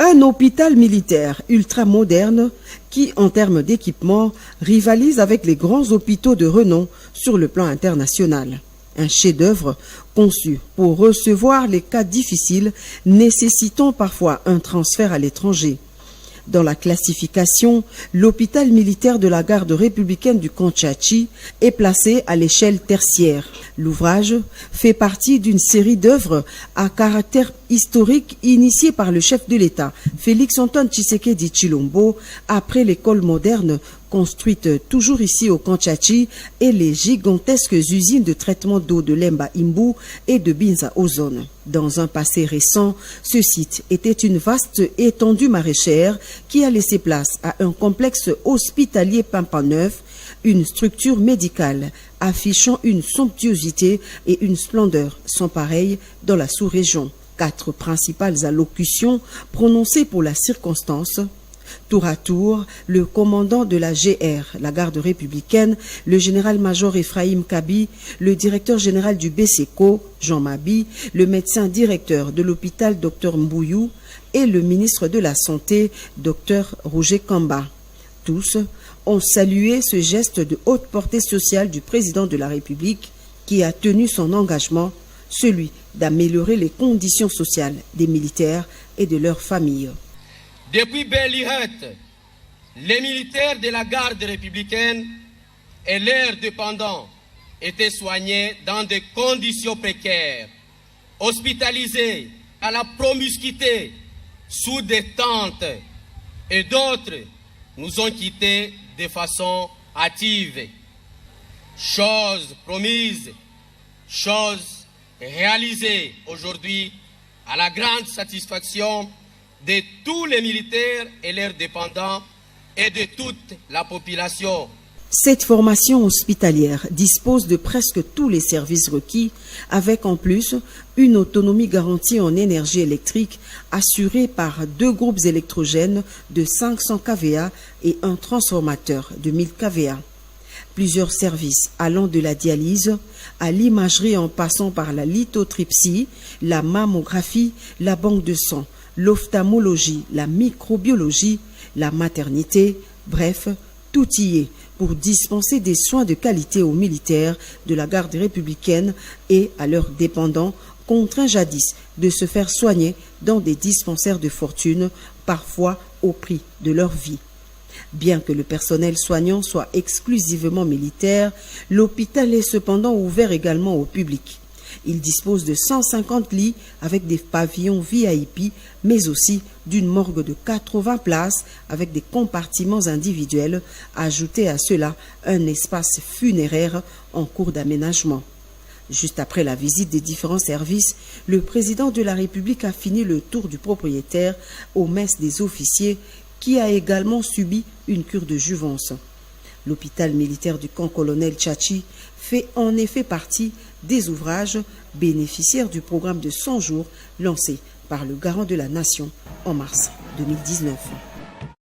Un hôpital militaire ultra-moderne qui, en termes d'équipement, rivalise avec les grands hôpitaux de renom sur le plan international. Un chef-d'œuvre conçu pour recevoir les cas difficiles nécessitant parfois un transfert à l'étranger. Dans la classification, l'hôpital militaire de la garde républicaine du Kantchachi est placé à l'échelle tertiaire. L'ouvrage fait partie d'une série d'œuvres à caractère historique initiée par le chef de l'État, Félix-Antoine Tshisekedi Tshilombo, après l'école moderne construite toujours ici au Kantchachi et les gigantesques usines de traitement d'eau de Lemba Imbu et de Binza Ozone. Dans un passé récent, ce site était une vaste étendue maraîchère qui a laissé place à un complexe hospitalier pimpant neuf, une structure médicale affichant une somptuosité et une splendeur sans pareille dans la sous-région. 4 principales allocutions prononcées pour la circonstance. Tour à tour, le commandant de la GR, la garde républicaine, le général-major Ephraim Kabi, le directeur général du BCECO, Jean Mabi, le médecin directeur de l'hôpital Dr Mbouyou et le ministre de la Santé, Dr Roger Kamba. Tous ont salué ce geste de haute portée sociale du président de la République qui a tenu son engagement, celui d'améliorer les conditions sociales des militaires et de leurs familles. Depuis Bel Lirette, les militaires de la garde républicaine et leurs dépendants étaient soignés dans des conditions précaires, hospitalisés à la promiscuité, sous des tentes, et d'autres nous ont quittés de façon hâtive. Chose promise, chose réalisée aujourd'hui à la grande satisfaction de tous les militaires et leurs dépendants et de toute la population. Cette formation hospitalière dispose de presque tous les services requis, avec en plus une autonomie garantie en énergie électrique assurée par 2 groupes électrogènes de 500 kVA et un transformateur de 1000 kVA. Plusieurs services allant de la dialyse à l'imagerie en passant par la lithotripsie, la mammographie, la banque de sang, l'ophtalmologie, la microbiologie, la maternité, bref, tout y est pour dispenser des soins de qualité aux militaires de la garde républicaine et à leurs dépendants, contraints jadis de se faire soigner dans des dispensaires de fortune, parfois au prix de leur vie. Bien que le personnel soignant soit exclusivement militaire, l'hôpital est cependant ouvert également au public. Il dispose de 150 lits avec des pavillons VIP, mais aussi d'une morgue de 80 places avec des compartiments individuels. Ajouté à cela un espace funéraire en cours d'aménagement. Juste après la visite des différents services, le président de la République a fini le tour du propriétaire aux messes des officiers qui a également subi une cure de jouvence. L'hôpital militaire du camp colonel Tchachi fait en effet partie des ouvrages bénéficiaires du programme de 100 jours lancé par le garant de la nation en mars 2019.